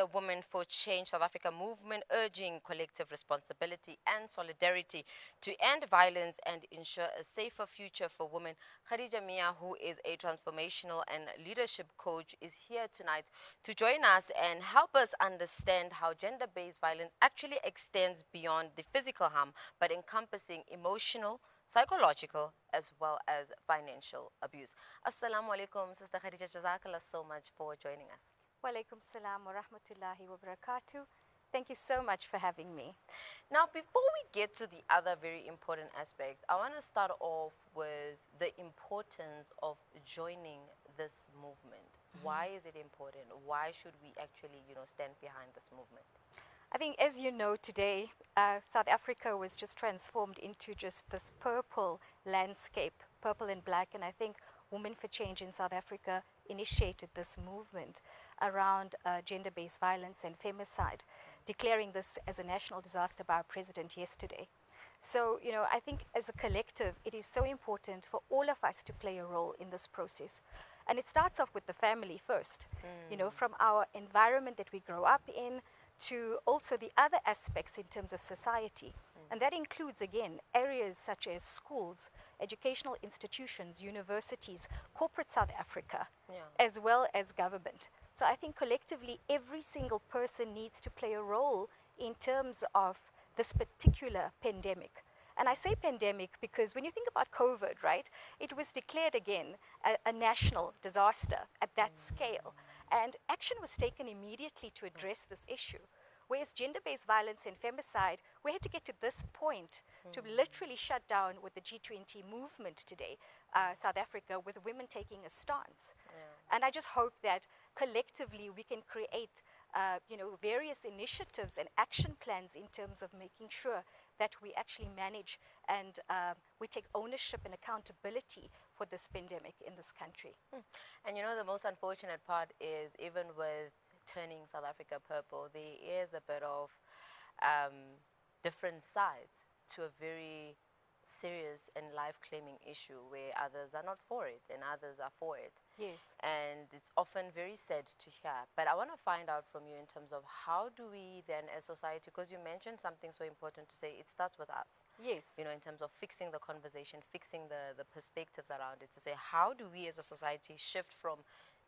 the Women for Change South Africa movement, urging collective responsibility and solidarity to end violence and ensure a safer future for women. Khadijah Mia, who is a transformational and leadership coach, is here tonight to join us and help us understand how gender-based violence actually extends beyond the physical harm, but encompassing emotional, psychological, as well as financial abuse. Assalamu alaikum, Sister Khadija. Jazakallah so much for joining us. Walaikum salam wa rahmatullahi wa barakatuh. Thank you so much for having me. Now, before we get to the other very important aspects, I want to start off with the importance of joining this movement. Why is it important? Why should we actually, stand behind this movement? I think, as you know, today, South Africa was just transformed into just this purple landscape, purple and black. And I think Women for Change in South Africa initiated this movement around gender-based violence and femicide, declaring this as a national disaster by our president yesterday. So, I think as a collective, it is so important for all of us to play a role in this process. And it starts off with the family first, from our environment that we grow up in, to also the other aspects in terms of society. And that includes, again, areas such as schools, educational institutions, universities, corporate South Africa, as well as government. So I think collectively, every single person needs to play a role in terms of this particular pandemic. And I say pandemic because when you think about COVID, right, it was declared again a national disaster at that scale. And action was taken immediately to address this issue. Whereas gender-based violence and femicide, we had to get to this point to literally shut down with the G20 movement today, South Africa, with women taking a stance. And I just hope that collectively we can create various initiatives and action plans in terms of making sure that we actually manage and we take ownership and accountability for this pandemic in this country. And the most unfortunate part is, even with turning South Africa purple, there is a bit of different sides to a very serious and life-claiming issue where others are not for it and others are for it. Yes. And it's often very sad to hear. But I want to find out from you in terms of how do we then as society, because you mentioned something so important to say, it starts with us. Yes. In terms of fixing the conversation, fixing the perspectives around it, to say, how do we as a society shift from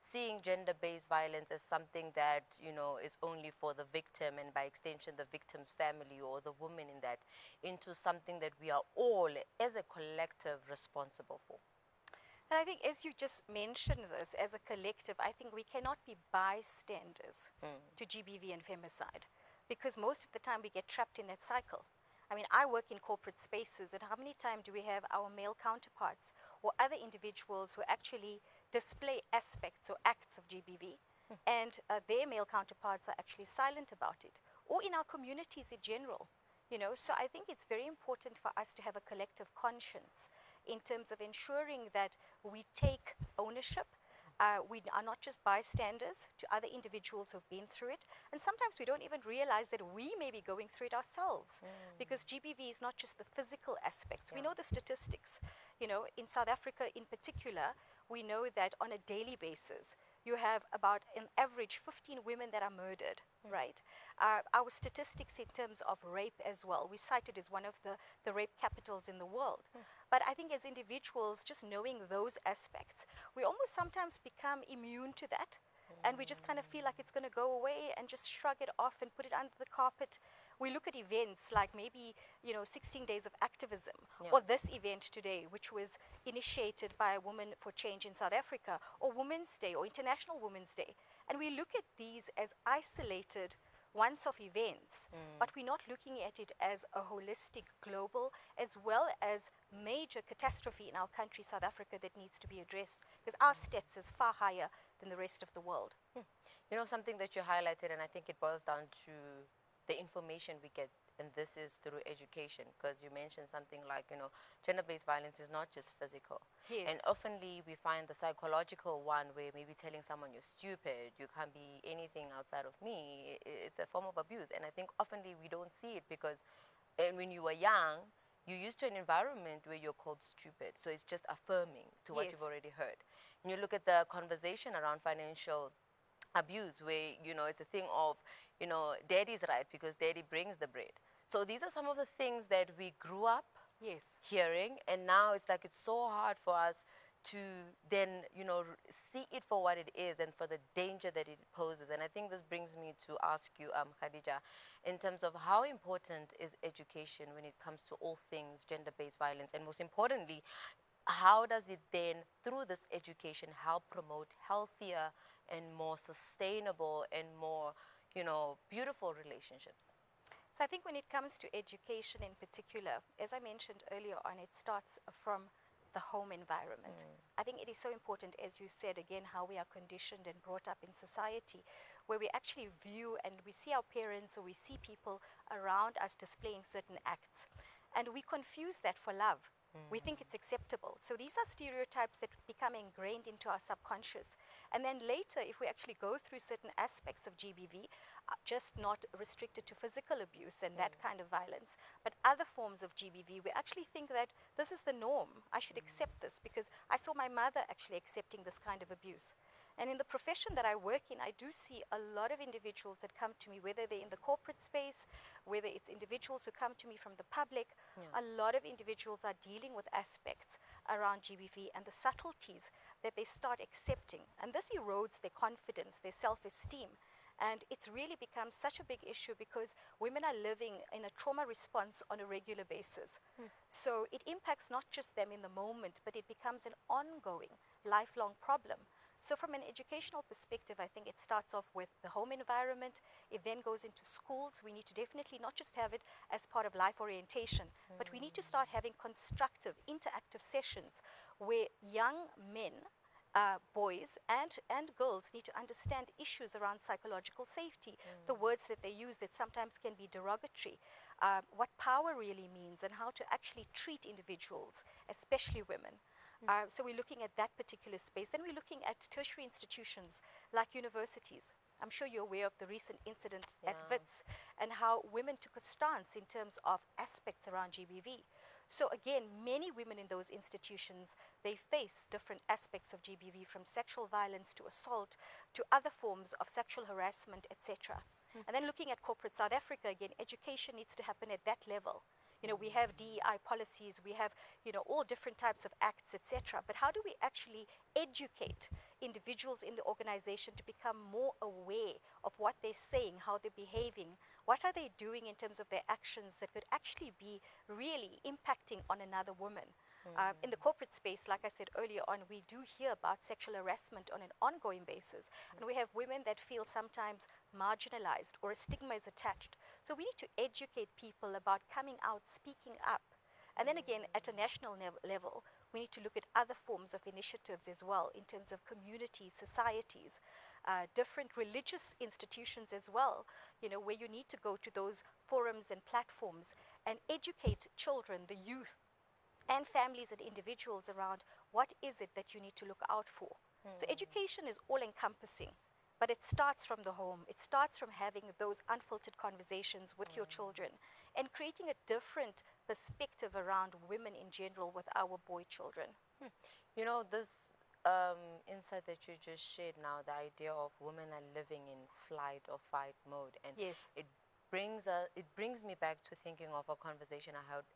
seeing gender-based violence as something that, is only for the victim and by extension the victim's family or the woman in that, into something that we are all as a collective responsible for. And I think, as you just mentioned this, as a collective, I think we cannot be bystanders to GBV and femicide, because most of the time we get trapped in that cycle. I mean, I work in corporate spaces, and how many times do we have our male counterparts or other individuals who actually display aspects or acts of GBV, and their male counterparts are actually silent about it, or in our communities in general. So I think it's very important for us to have a collective conscience in terms of ensuring that we take ownership. We are not just bystanders to other individuals who've been through it. And sometimes we don't even realize that we may be going through it ourselves, because GBV is not just the physical aspects. We know the statistics. In South Africa in particular, we know that on a daily basis, you have about an average 15 women that are murdered, right? Our statistics in terms of rape as well, we cite it as one of the rape capitals in the world. But I think as individuals, just knowing those aspects, we almost sometimes become immune to that. And we just kind of feel like it's going to go away and just shrug it off and put it under the carpet. We look at events like maybe, 16 days of activism, or this event today, which was initiated by Women for Change in South Africa, or Women's Day, or International Women's Day. And we look at these as isolated once-off events, but we're not looking at it as a holistic, global, as well as major catastrophe in our country, South Africa, that needs to be addressed, because our stats is far higher than the rest of the world. Something that you highlighted, and I think it boils down to the information we get, and this is through education, because you mentioned something like, gender-based violence is not just physical. Yes. And oftenly we find the psychological one, where maybe telling someone you're stupid, you can't be anything outside of me, it's a form of abuse. And I think oftenly we don't see it because when you were young, you're used to an environment where you're called stupid. So it's just affirming to what you've already heard. And you look at the conversation around financial abuse where, it's a thing of, daddy's right because daddy brings the bread. So these are some of the things that we grew up Yes. hearing, and now it's like it's so hard for us to then, see it for what it is and for the danger that it poses. And I think this brings me to ask you, Khadija, in terms of how important is education when it comes to all things gender-based violence, and most importantly, how does it then, through this education, help promote healthier and more sustainable and more, beautiful relationships? So I think when it comes to education in particular, as I mentioned earlier on, it starts from the home environment. I think it is so important, as you said, again, how we are conditioned and brought up in society, where we actually view and we see our parents or we see people around us displaying certain acts. And we confuse that for love. We think it's acceptable. So these are stereotypes that become ingrained into our subconscious. And then later, if we actually go through certain aspects of GBV, just not restricted to physical abuse and that kind of violence, but other forms of GBV, we actually think that this is the norm. I should accept this because I saw my mother actually accepting this kind of abuse. And in the profession that I work in, I do see a lot of individuals that come to me, whether they're in the corporate space, whether it's individuals who come to me from the public. Yeah. A lot of individuals are dealing with aspects around GBV and the subtleties that they start accepting. And this erodes their confidence, their self-esteem. And it's really become such a big issue because women are living in a trauma response on a regular basis. So it impacts not just them in the moment, but it becomes an ongoing, lifelong problem. So from an educational perspective, I think it starts off with the home environment. It then goes into schools. We need to definitely not just have it as part of life orientation, but we need to start having constructive, interactive sessions where young men, boys and girls need to understand issues around psychological safety, the words that they use that sometimes can be derogatory, what power really means, and how to actually treat individuals, especially women. So we're looking at that particular space. Then we're looking at tertiary institutions like universities. I'm sure you're aware of the recent incident at Yeah. WITS and how women took a stance in terms of aspects around GBV. So again, many women in those institutions, they face different aspects of GBV, from sexual violence to assault to other forms of sexual harassment, etc. And then looking at corporate South Africa, again, education needs to happen at that level. We have DEI policies, we have, all different types of acts, etc. But how do we actually educate individuals in the organization to become more aware of what they're saying, how they're behaving, what are they doing in terms of their actions that could actually be really impacting on another woman? In the corporate space, like I said earlier on, we do hear about sexual harassment on an ongoing basis. And we have women that feel sometimes marginalized or a stigma is attached. So we need to educate people about coming out, speaking up. And then again, at a national level, we need to look at other forms of initiatives as well in terms of communities, societies, different religious institutions as well, where you need to go to those forums and platforms and educate children, the youth, and families and individuals around what is it that you need to look out for. So education is all encompassing, but it starts from the home. It starts from having those unfiltered conversations with your children and creating a different perspective around women in general with our boy children. This insight that you just shared now, the idea of women are living in flight or fight mode, and Yes. it brings me back to thinking of a conversation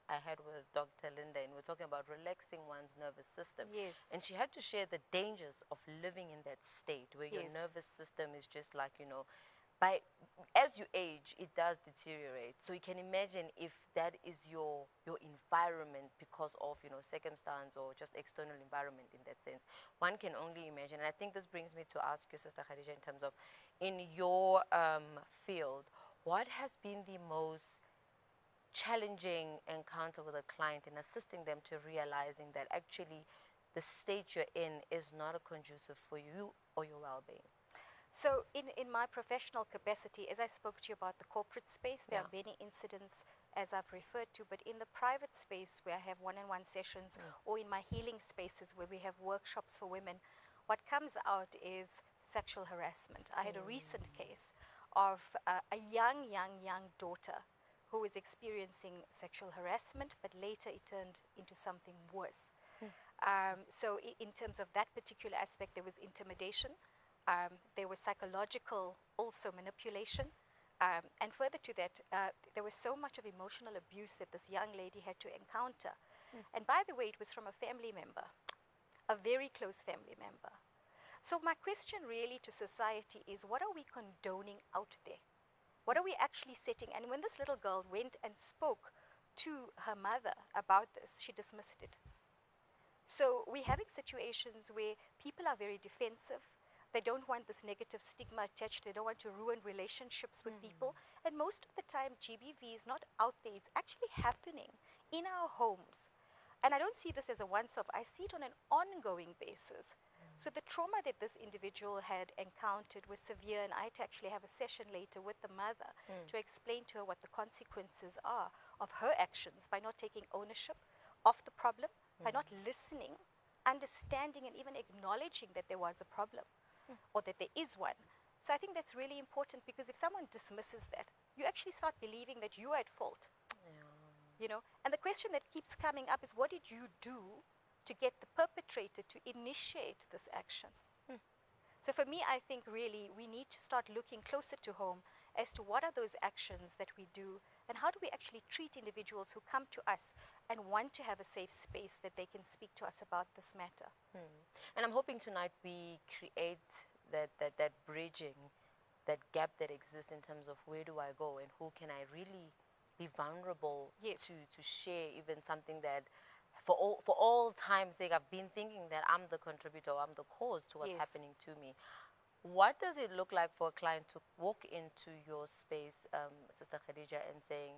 I had with Dr. Linda, and we're talking about relaxing one's nervous system. Yes. And she had to share the dangers of living in that state where your Yes. nervous system is just like, by as you age, it does deteriorate. So you can imagine if that is your environment because of, circumstance or just external environment in that sense. One can only imagine. And I think this brings me to ask you, Sister Khadija, in terms of in your field, what has been the most challenging encounter with a client in assisting them to realizing that actually the state you're in is not a conducive for you or your well-being? So in my professional capacity, as I spoke to you about the corporate space, there Yeah. are many incidents as I've referred to, but in the private space where I have one-on-one sessions or in my healing spaces where we have workshops for women, what comes out is sexual harassment. I had a recent case of a young daughter who was experiencing sexual harassment, but later it turned into something worse. So in terms of that particular aspect, there was intimidation. There was psychological also manipulation. And further to that, there was so much of emotional abuse that this young lady had to encounter. And by the way, it was from a family member, a very close family member. So my question really to society is, what are we condoning out there? What are we actually setting? And when this little girl went and spoke to her mother about this, she dismissed it. So we're having situations where people are very defensive. They don't want this negative stigma attached. They don't want to ruin relationships with people. And most of the time, GBV is not out there. It's actually happening in our homes. And I don't see this as a once-off. I see it on an ongoing basis. So the trauma that this individual had encountered was severe, and I had to actually have a session later with the mother to explain to her what the consequences are of her actions by not taking ownership of the problem, by not listening, understanding, and even acknowledging that there was a problem or that there is one. So I think that's really important, because if someone dismisses that, you actually start believing that you are at fault. You know, and the question that keeps coming up is, what did you do to get the perpetrator to initiate this action? So for me, I think really we need to start looking closer to home as to what are those actions that we do, and how do we actually treat individuals who come to us and want to have a safe space that they can speak to us about this matter. And I'm hoping tonight we create that bridging, that gap that exists in terms of where do I go and who can I really be vulnerable Yes. to share even something that for all time's sake I've been thinking that I'm the contributor, I'm the cause to what's Yes. happening to me. What does it look like for a client to walk into your space, Sister Khadija, and saying,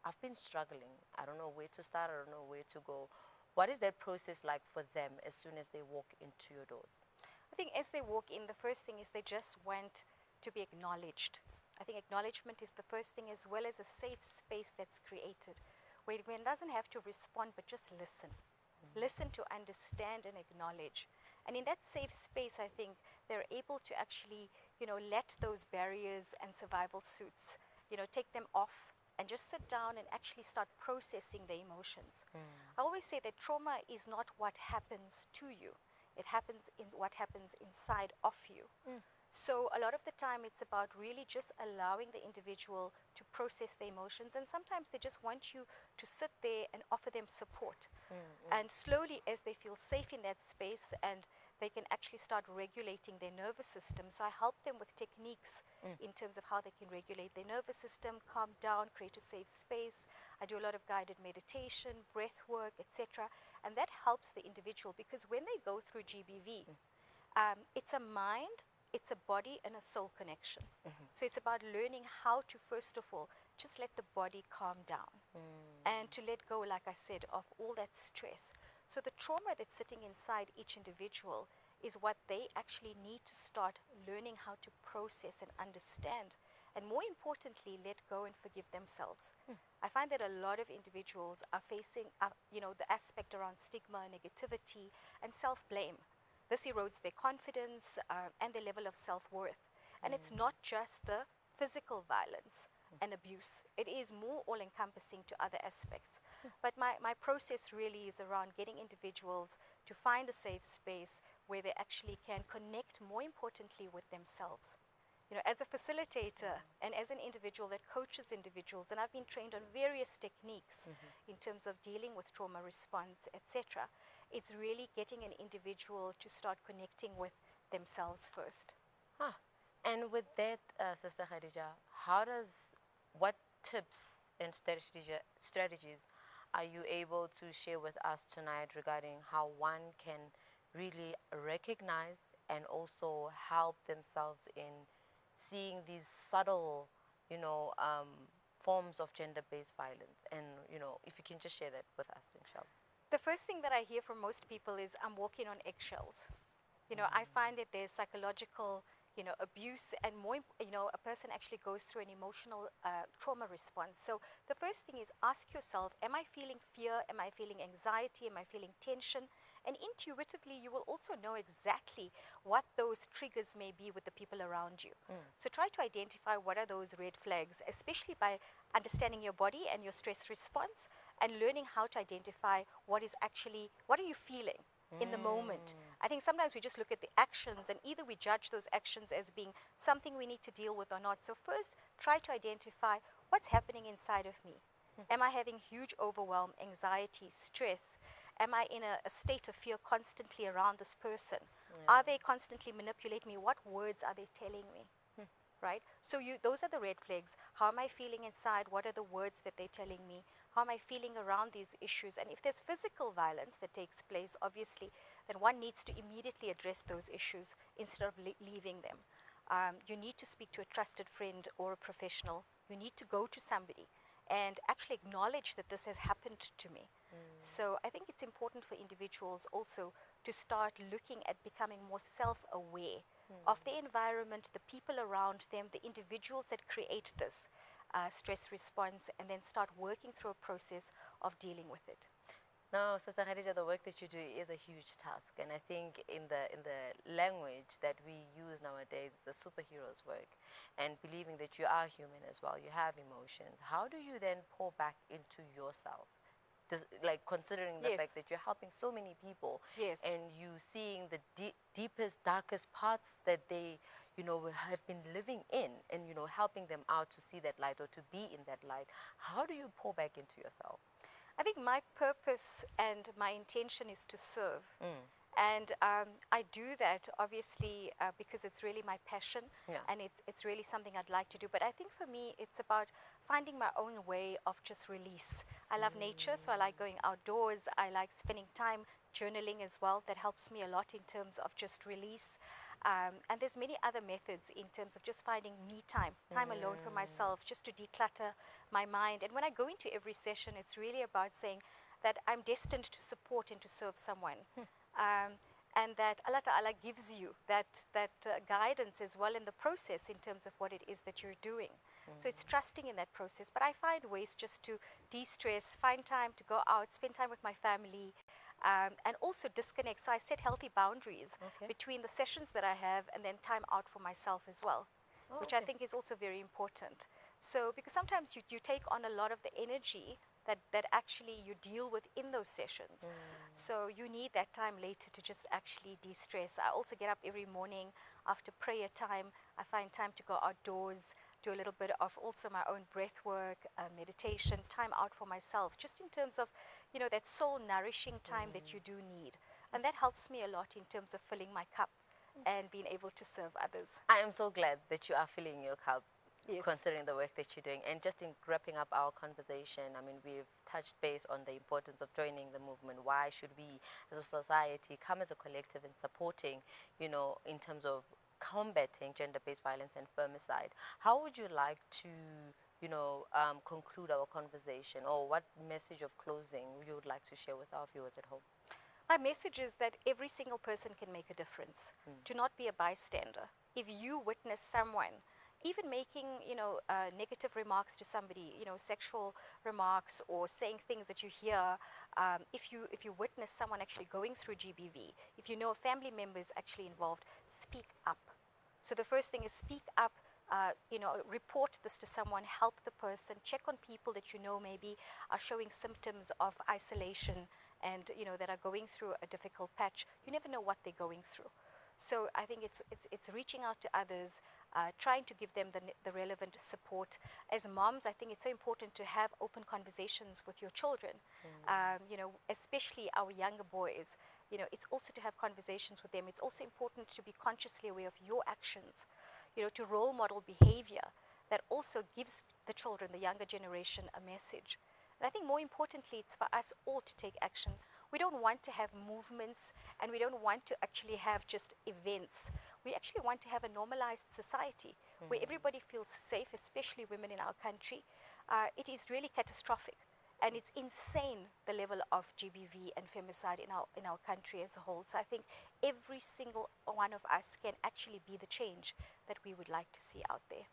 I've been struggling, I don't know where to start, I don't know where to go? What is that process like for them as soon as they walk into your doors? I think as they walk in, the first thing is they just want to be acknowledged. I think acknowledgement is the first thing, as well as a safe space that's created where one doesn't have to respond but just listen. Listen to understand and acknowledge. And in that safe space, I think they're able to actually, let those barriers and survival suits, take them off and just sit down and actually start processing the emotions. I always say that trauma is not what happens to you. It happens in what happens inside of you. So a lot of the time it's about really just allowing the individual to process their emotions, and sometimes they just want you to sit there and offer them support. And slowly, as they feel safe in that space, and they can actually start regulating their nervous system. So I help them with techniques in terms of how they can regulate their nervous system, calm down, create a safe space. I do a lot of guided meditation, breath work, etc. And that helps the individual, because when they go through GBV, it's a mind, it's a body, and a soul connection. So it's about learning how to, first of all, just let the body calm down and to let go, like I said, of all that stress. So the trauma that's sitting inside each individual is what they actually need to start learning how to process and understand, and more importantly, let go and forgive themselves. I find that a lot of individuals are facing, the aspect around stigma, negativity, and self-blame. This erodes their confidence and their level of self-worth. And it's not just the physical violence and abuse. It is more all-encompassing to other aspects. But my process really is around getting individuals to find a safe space where they actually can connect, more importantly, with themselves. As a facilitator and as an individual that coaches individuals, and I've been trained on various techniques in terms of dealing with trauma response, etc., it's really getting an individual to start connecting with themselves first. And with that, Sister Khadija, what tips and strategies are you able to share with us tonight regarding how one can really recognize and also help themselves in seeing these subtle, forms of gender-based violence? And, if you can just share that with us, inshallah. The first thing that I hear from most people is, I'm walking on eggshells. I find that there's psychological, abuse, and more, a person actually goes through an emotional trauma response. So the first thing is, ask yourself, am I feeling fear? Am I feeling anxiety? Am I feeling tension? And intuitively, you will also know exactly what those triggers may be with the people around you. So try to identify what are those red flags, especially by understanding your body and your stress response, and learning how to identify what are you feeling in the moment. I think sometimes we just look at the actions and either we judge those actions as being something we need to deal with or not. So first, try to identify what's happening inside of me. Am I having huge overwhelm, anxiety, stress? Am I in a state of fear constantly around this person? Are they constantly manipulating me? What words are they telling me? Right? So those are the red flags. How am I feeling inside? What are the words that they're telling me? How am I feeling around these issues? And if there's physical violence that takes place, obviously, then one needs to immediately address those issues instead of leaving them. You need to speak to a trusted friend or a professional. You need to go to somebody and actually acknowledge that this has happened to me. So I think it's important for individuals also to start looking at becoming more self-aware of the environment, the people around them, the individuals that create this stress response, and then start working through a process of dealing with it. No, Sister Khadija, the work that you do is a huge task, and I think in the language that we use nowadays, it's a superhero's work, and believing that you are human as well, you have emotions. How do you then pour back into yourself? Like considering the Yes. fact that you're helping so many people, Yes. and you seeing the deepest, darkest parts that they, have been living in, and helping them out to see that light or to be in that light. How do you pour back into yourself? I think my purpose and my intention is to serve. And I do that obviously because it's really my passion, Yeah. and it's really something I'd like to do. But I think for me, it's about finding my own way of just release. I love nature, so I like going outdoors. I like spending time journaling as well. That helps me a lot in terms of just release. And there's many other methods in terms of just finding me time alone for myself, just to declutter my mind. And when I go into every session, it's really about saying that I'm destined to support and to serve someone. And that Allah Ta'ala gives you that guidance as well in the process in terms of what it is that you're doing. So it's trusting in that process. But I find ways just to de-stress, find time to go out, spend time with my family, and also disconnect. So I set healthy boundaries between the sessions that I have and then time out for myself as well, which I think is also very important. So because sometimes you take on a lot of the energy that actually you deal with in those sessions. So you need that time later to just actually de-stress. I also get up every morning after prayer time. I find time to go outdoors, do a little bit of also my own breath work, meditation, time out for myself, just in terms of, that soul nourishing time that you do need. And that helps me a lot in terms of filling my cup and being able to serve others. I am so glad that you are filling your cup, Yes. considering the work that you're doing. And just in wrapping up our conversation, I mean, we've touched base on the importance of joining the movement. Why should we, as a society, come as a collective in supporting, in terms of combating gender-based violence and femicide? How would you like to, conclude our conversation, or what message of closing you would like to share with our viewers at home? My message is that every single person can make a difference. Do not be a bystander. If you witness someone, even making, negative remarks to somebody, sexual remarks or saying things that you hear, if you witness someone actually going through GBV, if you know a family member is actually involved, speak up. So the first thing is speak up. Report this to someone, help the person, check on people that you know maybe are showing symptoms of isolation and that are going through a difficult patch. You never know what they're going through. So I think it's reaching out to others, trying to give them the relevant support. As moms, I think it's so important to have open conversations with your children, especially our younger boys. It's also to have conversations with them. It's also important to be consciously aware of your actions, to role model behavior that also gives the children, the younger generation, a message. And I think more importantly, it's for us all to take action. We don't want to have movements, and we don't want to actually have just events. We actually want to have a normalized society where everybody feels safe, especially women in our country. It is really catastrophic. And it's insane, the level of GBV and femicide in our country as a whole. So I think every single one of us can actually be the change that we would like to see out there.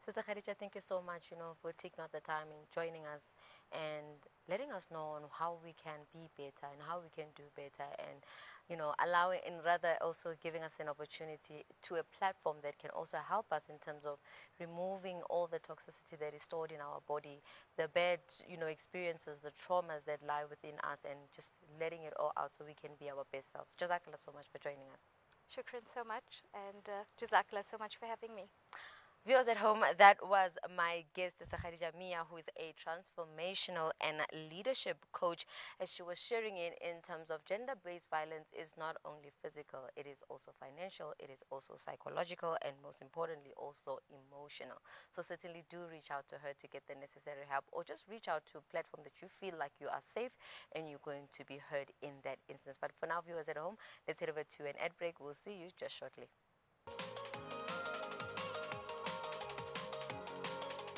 Sister Khadija, thank you so much, for taking out the time and joining us and letting us know on how we can be better and how we can do better. And allowing and rather also giving us an opportunity to a platform that can also help us in terms of removing all the toxicity that is stored in our body, the bad, experiences, the traumas that lie within us, and just letting it all out so we can be our best selves. Jazakallah so much for joining us. Shukran so much, and Jazakallah so much for having me. Viewers at home, that was my guest, Khadijah Mia, who is a transformational and leadership coach, as she was sharing in terms of gender-based violence is not only physical, it is also financial, it is also psychological, and most importantly, also emotional. So certainly do reach out to her to get the necessary help, or just reach out to a platform that you feel like you are safe and you're going to be heard in that instance. But for now, viewers at home, let's head over to an ad break. We'll see you just shortly.